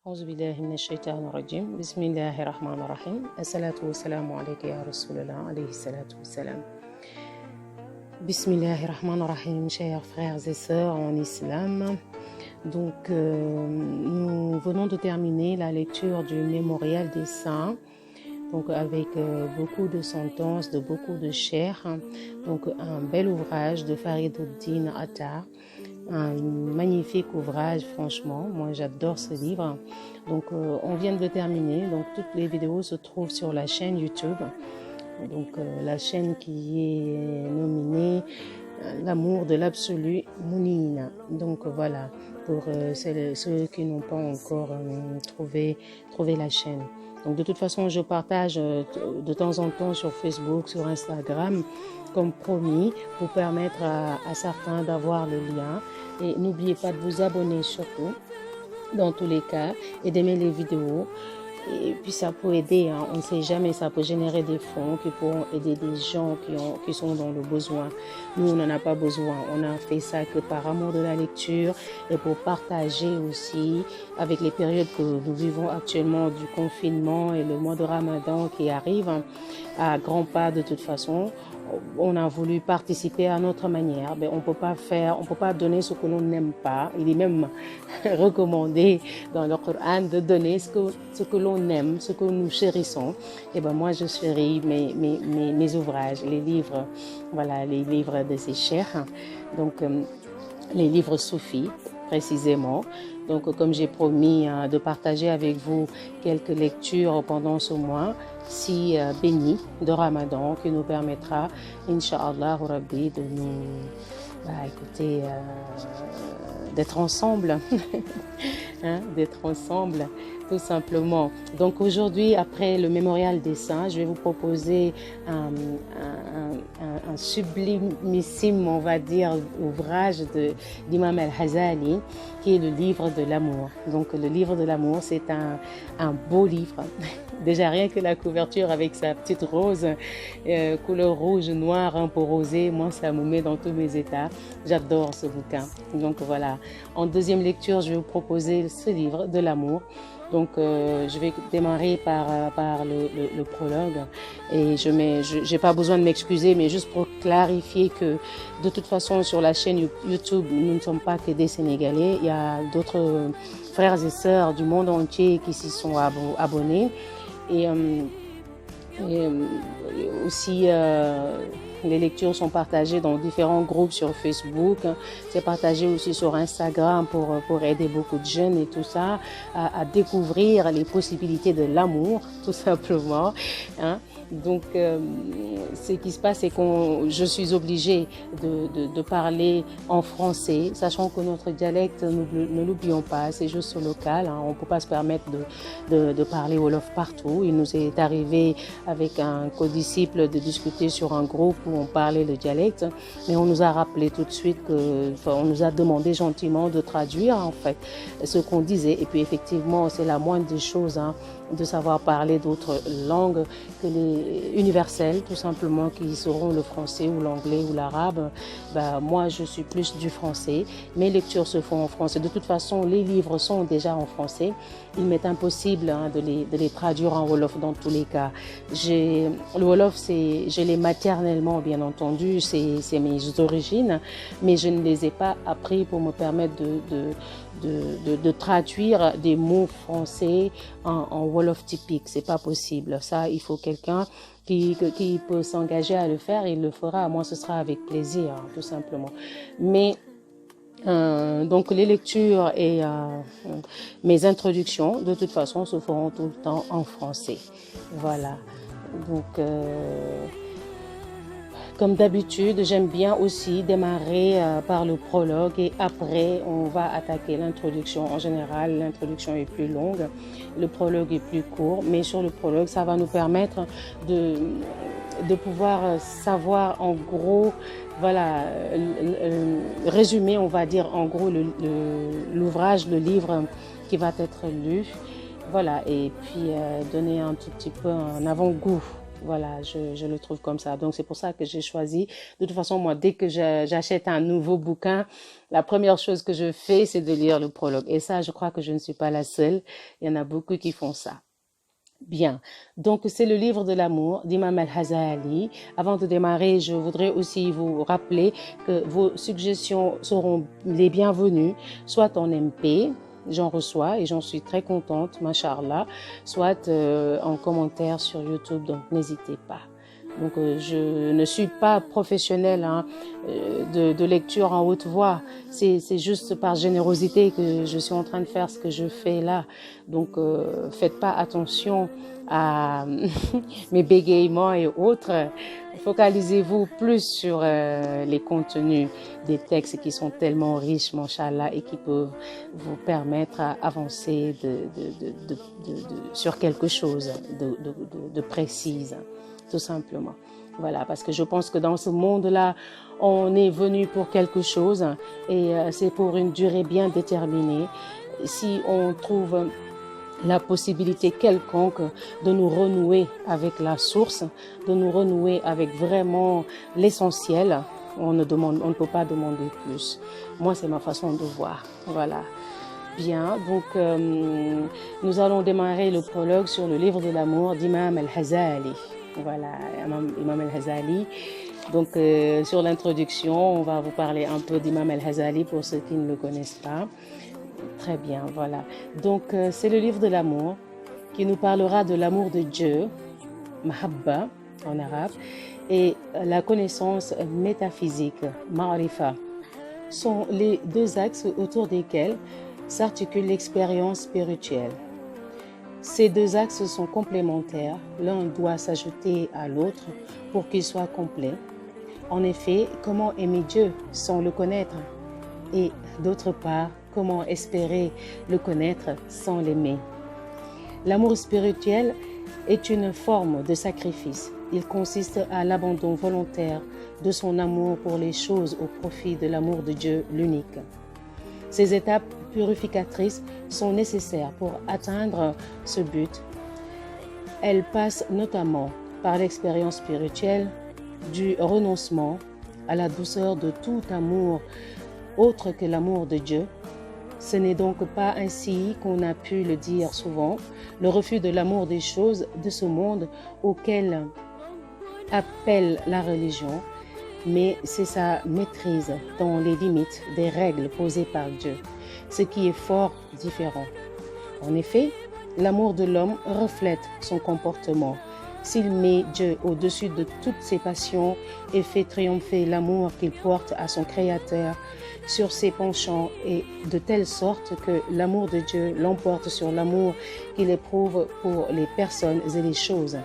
أعوذ بالله من الشيطان الرجيم بسم الله الرحمن الرحيم الصلاة والسلام عليك يا رسول الله عليه الصلاة والسلام. Bismillah ar-Rahman ar-Rahim, chers frères et sœurs en islam. Nous venons de terminer la lecture du mémorial des saints, donc avec beaucoup de sentences, de beaucoup de chers. Donc un bel ouvrage de Fariduddin Attar, un magnifique ouvrage, franchement, moi j'adore ce livre. Donc on vient de le terminer, donc toutes les vidéos se trouvent sur la chaîne YouTube. Donc la chaîne qui est nominée L'amour de l'absolu Mounina. Donc voilà, pour ceux qui n'ont pas encore trouvé la chaîne. Donc de toute façon, je partage de temps en temps sur Facebook, sur Instagram, comme promis, pour permettre à certains d'avoir le lien. Et n'oubliez pas de vous abonner surtout, dans tous les cas, et d'aimer les vidéos. Et puis ça peut aider, hein. On ne sait jamais, ça peut générer des fonds qui pourront aider des gens qui sont dans le besoin. Nous, on n'en a pas besoin. On a fait ça que par amour de la lecture et pour partager aussi avec les périodes que nous vivons actuellement du confinement et le mois de Ramadan qui arrive à grands pas de toute façon. On a voulu participer à notre manière. Mais on peut pas donner ce que l'on n'aime pas. Il est même recommandé dans le Coran de donner ce que l'on aime, ce que nous chérissons. Et ben moi je chéris mes ouvrages, les livres, voilà, les livres de ces chers. Donc les livres soufis précisément. Donc comme j'ai promis de partager avec vous quelques lectures pendant ce mois si béni de Ramadan qui nous permettra, Inch'Allah Rabbi, de nous écoutez, d'être ensemble, hein, d'être ensemble, tout simplement. Donc aujourd'hui, après le mémorial des saints, je vais vous proposer un sublimissime, on va dire, ouvrage d'Imam al-Ghazali, qui est le livre de l'amour. Donc le livre de l'amour, c'est un beau livre. Déjà rien que la couverture avec sa petite rose, couleur rouge, noir, un peu rosé, moi ça me met dans tous mes états. J'adore ce bouquin. Donc voilà. En deuxième lecture, je vais vous proposer ce livre de l'amour. Donc je vais démarrer par le prologue et j'ai pas besoin de m'excuser, mais juste pour clarifier que de toute façon sur la chaîne YouTube, nous ne sommes pas que des Sénégalais. Il y a d'autres frères et sœurs du monde entier qui s'y sont abonnés. Et aussi, les lectures sont partagées dans différents groupes sur Facebook. C'est partagé aussi sur Instagram pour aider beaucoup de jeunes et tout ça à découvrir les possibilités de l'amour, tout simplement, hein. Donc, ce qui se passe, c'est que je suis obligée de parler en français, sachant que notre dialecte, ne l'oublions pas, c'est juste local, hein. On ne peut pas se permettre de parler Wolof partout. Il nous est arrivé avec un codisciple de discuter sur un groupe où on parlait le dialecte, mais on nous a rappelé tout de suite on nous a demandé gentiment de traduire, en fait, ce qu'on disait. Et puis, effectivement, c'est la moindre des choses, hein, de savoir parler d'autres langues que les universelles, tout simplement, qui seront le français ou l'anglais ou l'arabe. Moi, je suis plus du français. Mes lectures se font en français. De toute façon, les livres sont déjà en français. Il m'est impossible, hein, de les traduire en Wolof dans tous les cas. Le Wolof, je l'ai maternellement, bien entendu, c'est mes origines, mais je ne les ai pas appris pour me permettre de traduire des mots français en Wolof typique. C'est pas possible. Ça, il faut quelqu'un qui peut s'engager à le faire, il le fera. Moi, ce sera avec plaisir, hein, tout simplement. Mais donc les lectures et mes introductions, de toute façon, se feront tout le temps en français. Voilà. Donc comme d'habitude, j'aime bien aussi démarrer par le prologue et après, on va attaquer l'introduction. En général, l'introduction est plus longue, le prologue est plus court, mais sur le prologue, ça va nous permettre de pouvoir savoir en gros, voilà, résumer, on va dire en gros l'ouvrage, le livre qui va être lu. Voilà, et puis donner un tout petit peu un avant-goût Voilà, je le trouve comme ça. Donc c'est pour ça que j'ai choisi. De toute façon, moi, dès que j'achète un nouveau bouquin, la première chose que je fais, c'est de lire le prologue. Et ça, je crois que je ne suis pas la seule. Il y en a beaucoup qui font ça. Bien, donc c'est le livre de l'amour d'Imam Al-Hazali. Avant de démarrer, je voudrais aussi vous rappeler que vos suggestions seront les bienvenues, soit en MP, j'en reçois et j'en suis très contente, machallah, soit en commentaire sur YouTube, donc n'hésitez pas. Donc je ne suis pas professionnelle hein, de lecture en haute voix, c'est juste par générosité que je suis en train de faire ce que je fais là. Donc faites pas attention à mes bégaiements et autres. Focalisez-vous plus sur les contenus des textes qui sont tellement riches, machallah, et qui peuvent vous permettre à avancer sur quelque chose de précis, tout simplement. Voilà, parce que je pense que dans ce monde-là, on est venu pour quelque chose et c'est pour une durée bien déterminée. Si on trouve la possibilité quelconque de nous renouer avec la source, de nous renouer avec vraiment l'essentiel, on ne peut pas demander plus. Moi, c'est ma façon de voir. Voilà. Bien, donc nous allons démarrer le prologue sur le livre de l'amour d'Imam Al-Hazali. Voilà, Imam Al-Hazali. Donc, sur l'introduction, on va vous parler un peu d'Imam Al-Hazali pour ceux qui ne le connaissent pas. Très bien, voilà. Donc, c'est le livre de l'amour qui nous parlera de l'amour de Dieu, Mahabba en arabe, et la connaissance métaphysique, Ma'rifa, sont les deux axes autour desquels s'articule l'expérience spirituelle. Ces deux axes sont complémentaires, l'un doit s'ajouter à l'autre pour qu'il soit complet. En effet, comment aimer Dieu sans le connaître? Et d'autre part, comment espérer le connaître sans l'aimer? L'amour spirituel est une forme de sacrifice. Il consiste à l'abandon volontaire de son amour pour les choses au profit de l'amour de Dieu l'unique. Ces étapes purificatrices sont nécessaires pour atteindre ce but. Elles passent notamment par l'expérience spirituelle du renoncement à la douceur de tout amour autre que l'amour de Dieu. Ce n'est donc pas ainsi qu'on a pu le dire souvent, le refus de l'amour des choses de ce monde auquel appelle la religion, mais c'est sa maîtrise dans les limites des règles posées par Dieu, ce qui est fort différent. En effet, l'amour de l'homme reflète son comportement. S'il met Dieu au-dessus de toutes ses passions et fait triompher l'amour qu'il porte à son Créateur sur ses penchants et de telle sorte que l'amour de Dieu l'emporte sur l'amour qu'il éprouve pour les personnes et les choses,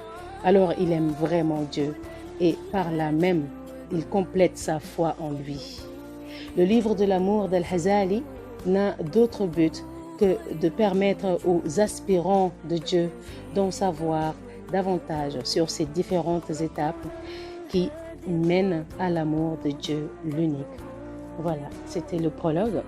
alors il aime vraiment Dieu et par là même, il complète sa foi en lui. Le livre de l'amour d'Al-Hazali n'a d'autre but que de permettre aux aspirants de Dieu d'en savoir davantage sur ces différentes étapes qui mènent à l'amour de Dieu l'unique. Voilà, c'était le prologue.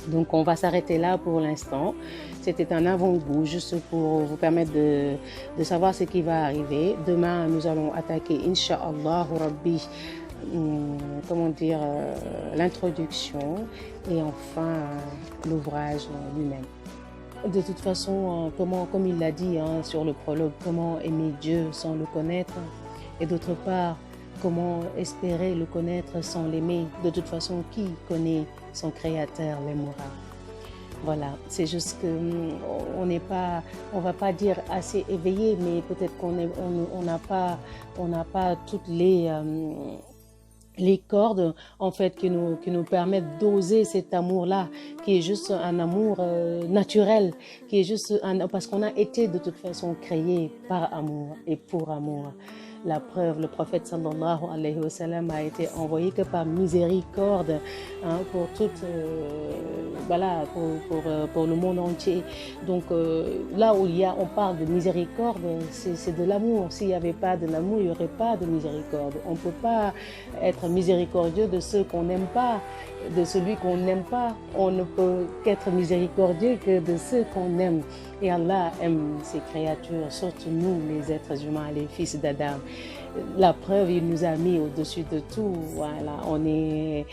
Donc on va s'arrêter là pour l'instant. C'était un avant-goût juste pour vous permettre de savoir ce qui va arriver. Demain, nous allons attaquer, Inch'Allah Rabbi, l'introduction et enfin l'ouvrage lui-même. De toute façon, comme il l'a dit sur le prologue, comment aimer Dieu sans le connaître? Et d'autre part, comment espérer le connaître sans l'aimer? De toute façon, qui connaît son Créateur l'aimera. Voilà, c'est juste que on va pas dire assez éveillé, mais peut-être on n'a pas toutes les cordes en fait qui nous permettent d'oser cet amour-là, qui est juste un amour naturel, qui est juste parce qu'on a été de toute façon créé par amour et pour amour. La preuve, le prophète sallallahu alayhi wa sallam a été envoyé que par miséricorde pour pour le monde entier. Donc là où on parle de miséricorde, c'est de l'amour. S'il n'y avait pas de l'amour, il n'y aurait pas de miséricorde. On ne peut pas être miséricordieux de ceux qu'on n'aime pas de celui qu'on n'aime pas. On ne peut qu'être miséricordieux que de ceux qu'on aime. Et Allah aime ses créatures, surtout nous, les êtres humains, les fils d'Adam. La preuve, il nous a mis au-dessus de tout. Voilà, on est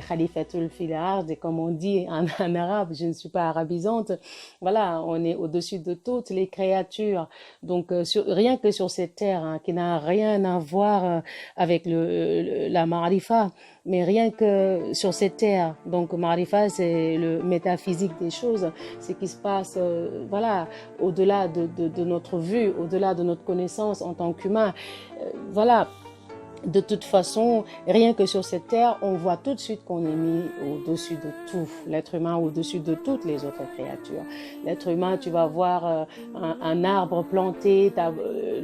Khalifatul fil ard, et comme on dit en arabe, je ne suis pas arabisante. Voilà, on est au-dessus de toutes les créatures. Donc, rien que sur cette terre, hein, qui n'a rien à voir avec la marifa, mais rien que sur cette terre. Donc, marifa, c'est le métaphysique des choses, ce qui se passe, voilà, au-delà de notre vue, au-delà de notre connaissance en tant qu'humain. Voilà, de toute façon, rien que sur cette terre, on voit tout de suite qu'on est mis au-dessus de tout. L'être humain au-dessus de toutes les autres créatures. L'être humain, tu vas voir un arbre planté,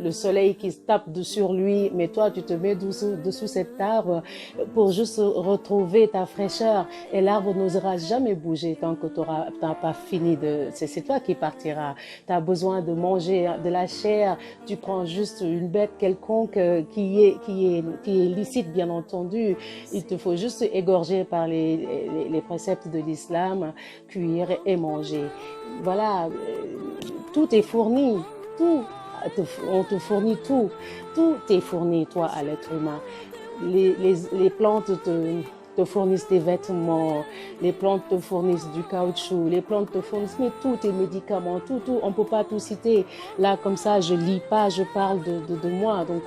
le soleil qui se tape sur lui, mais toi, tu te mets dessous cet arbre pour juste retrouver ta fraîcheur. Et l'arbre n'osera jamais bouger tant que tu n'as pas fini de... C'est toi qui partiras. Tu as besoin de manger de la chair. Tu prends juste une bête quelconque qui est licite, bien entendu. Il te faut juste égorger par les préceptes de l'islam, cuire et manger. Voilà, tout est fourni, tout, on te fournit tout. Tout est fourni, toi, à l'être humain. Les plantes te fournissent des vêtements, les plantes te fournissent du caoutchouc, les plantes te fournissent mais tous tes médicaments, tout, on ne peut pas tout citer. Là, comme ça, je lis pas, je parle de moi, donc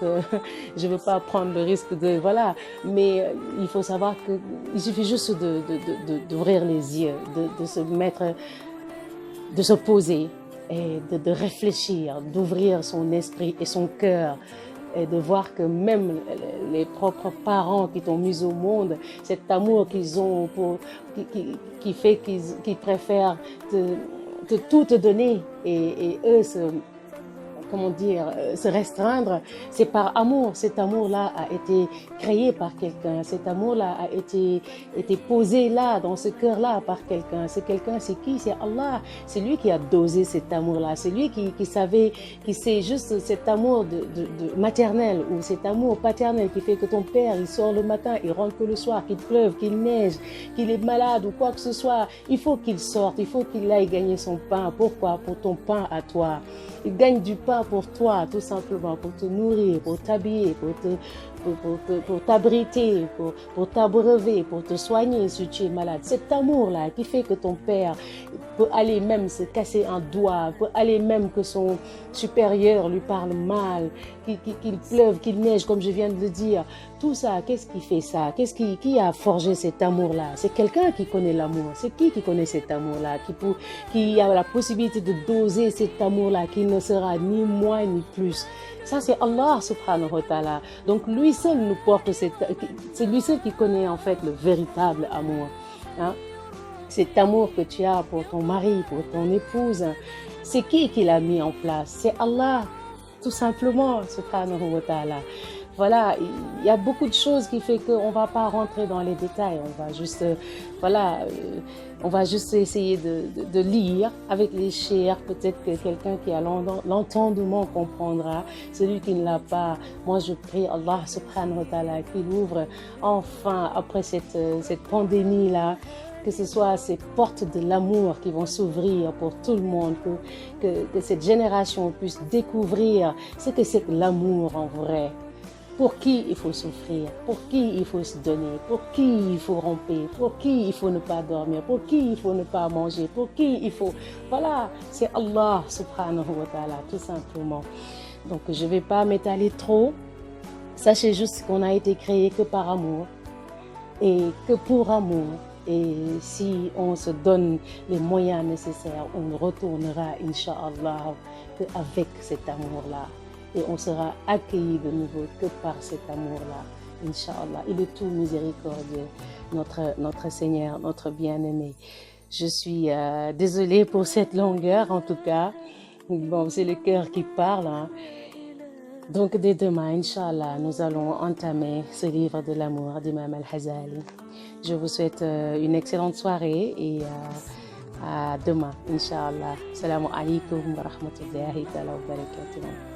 je veux pas prendre le risque de... Voilà, mais il faut savoir qu'il suffit juste d'ouvrir les yeux, de se mettre, de se poser et de réfléchir, d'ouvrir son esprit et son cœur, et de voir que même les propres parents qui t'ont mis au monde, cet amour qu'ils ont qui fait qu'ils préfèrent tout te donner et eux se restreindre, c'est par amour. Cet amour-là a été créé par quelqu'un. Cet amour-là a été posé là, dans ce cœur-là, par quelqu'un. C'est quelqu'un, c'est qui? C'est Allah. C'est lui qui a dosé cet amour-là. C'est lui qui savait, qui sait juste cet amour de maternel ou cet amour paternel qui fait que ton père, il sort le matin, il rentre que le soir, qu'il pleuve, qu'il neige, qu'il est malade ou quoi que ce soit. Il faut qu'il sorte, il faut qu'il aille gagner son pain. Pourquoi? Pour ton pain à toi. Il gagne du pain pour toi, tout simplement, pour te nourrir, pour t'habiller, pour t'abriter, pour t'abreuver, pour te soigner si tu es malade. Cet amour-là qui fait que ton père peut aller même se casser un doigt, peut aller même que son supérieur lui parle mal, qu'il pleuve, qu'il neige, comme je viens de le dire. Tout ça, qu'est-ce qui fait ça? Qui a forgé cet amour-là? C'est quelqu'un qui connaît l'amour. C'est qui connaît cet amour-là? Qui a la possibilité de doser cet amour-là, qui ne sera ni moins ni plus. Ça, c'est Allah subhanahu wa ta'ala. Donc, lui seul nous porte c'est lui seul qui connaît en fait le véritable amour. Hein? Cet amour que tu as pour ton mari, pour ton épouse, c'est qui l'a mis en place? C'est Allah, tout simplement, subhanahu wa ta'ala. Voilà, il y a beaucoup de choses qui fait qu'on va pas rentrer dans les détails. On va juste, on va juste essayer de lire avec les chers. Peut-être que quelqu'un qui a l'entendement comprendra. Celui qui ne l'a pas, moi je prie Allah subhanahu wa ta'ala qu'il ouvre enfin après cette pandémie-là, que ce soit ces portes de l'amour qui vont s'ouvrir pour tout le monde, que cette génération puisse découvrir ce que c'est que l'amour en vrai. Pour qui il faut souffrir, pour qui il faut se donner, pour qui il faut romper, pour qui il faut ne pas dormir, pour qui il faut ne pas manger, pour qui il faut... Voilà, c'est Allah subhanahu wa ta'ala, tout simplement. Donc je ne vais pas m'étaler trop. Sachez juste qu'on a été créé que par amour et que pour amour. Et si on se donne les moyens nécessaires, on retournera, Inch'Allah, avec cet amour-là. Et on sera accueillis de nouveau que par cet amour-là, Inch'Allah. Il est tout miséricordieux, notre Seigneur, notre bien-aimé. Je suis désolée pour cette longueur, en tout cas. Bon, c'est le cœur qui parle. Hein. Donc, dès demain, Inch'Allah, nous allons entamer ce livre de l'amour d'Imam Al-Ghazali. Je vous souhaite une excellente soirée et à demain, Inch'Allah. Assalamu alaikum wa rahmatullahi wa barakatuh.